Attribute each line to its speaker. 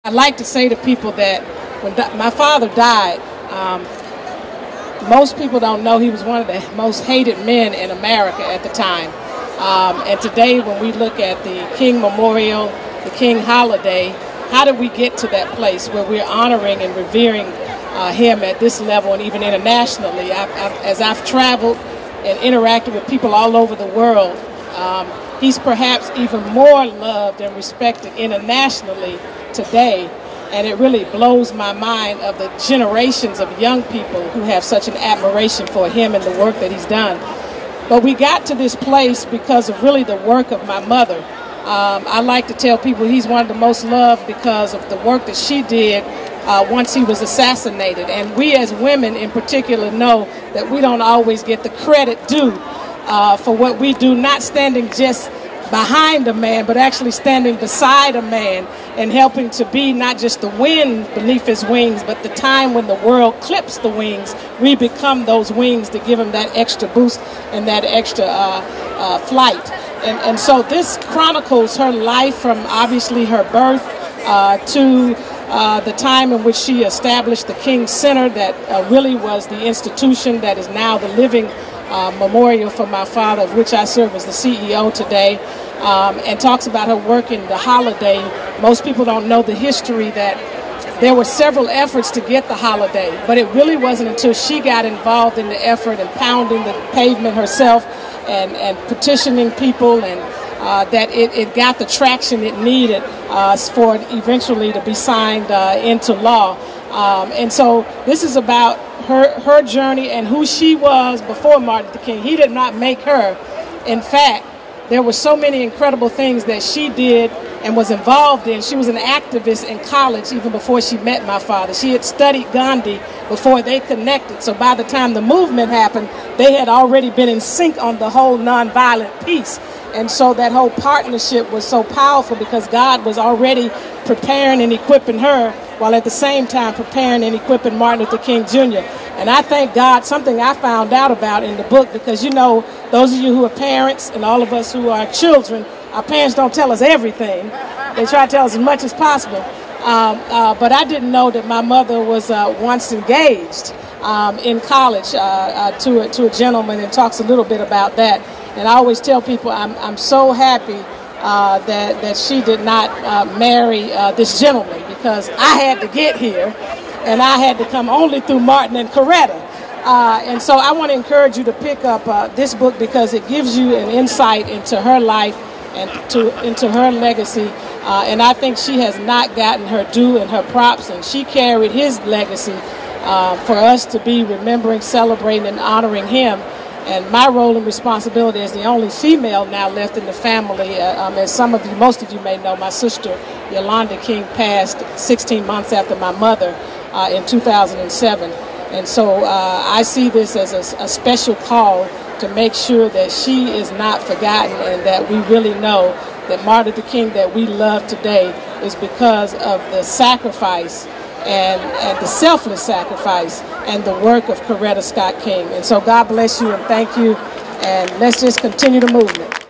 Speaker 1: I'd like to say to people that when my father died, most people don't know he was one of the most hated men in America at the time. And today when we look at the King Memorial, the King holiday, how did we get to that place where we're honoring and revering him at this level and even internationally? As I've traveled and interacted with people all over the world, he's perhaps even more loved and respected internationally today, and it really blows my mind of the generations of young people who have such an admiration for him and the work that he's done. But we got to this place because of really the work of my mother. I like to tell people he's one of the most loved because of the work that she did once he was assassinated. And we as women in particular know that we don't always get the credit due for what we do, not standing just behind a man, but actually standing beside a man and helping to be not just the wind beneath his wings, but the time when the world clips the wings, we become those wings to give him that extra boost and that extra flight. And so this chronicles her life from obviously her birth to the time in which she established the King Center that really was the institution that is now the living memorial for my father, of which I serve as the CEO today, and talks about her work in the holiday. Most people don't know the history that there were several efforts to get the holiday, but it really wasn't until she got involved in the effort and pounding the pavement herself and petitioning people and that it got the traction it needed for it eventually to be signed into law. And so this is about her journey and who she was before Martin Luther King. He did not make her. In fact, there were so many incredible things that she did and was involved in. She was an activist in college even before she met my father. She had studied Gandhi before they connected. So by the time the movement happened, they had already been in sync on the whole nonviolent piece. And so that whole partnership was so powerful because God was already preparing and equipping her while at the same time preparing and equipping Martin Luther King Jr. And I thank God, something I found out about in the book, because you know, those of you who are parents and all of us who are children, our parents don't tell us everything. They try to tell us as much as possible. But I didn't know that my mother was once engaged in college to a gentleman, and talks a little bit about that. And I always tell people I'm so happy that she did not marry this gentleman, because I had to get here, and I had to come only through Martin and Coretta. And so I want to encourage you to pick up this book, because it gives you an insight into her life and into her legacy. And I think she has not gotten her due and her props, and she carried his legacy for us to be remembering, celebrating, and honoring him. And my role and responsibility as the only female now left in the family, as most of you may know, my sister Yolanda King passed 16 months after my mother in 2007. And so I see this as a special call to make sure that she is not forgotten, and that we really know that Martin Luther King that we love today is because of the sacrifice and the selfless sacrifice and the work of Coretta Scott King. And so God bless you and thank you, and let's just continue the movement.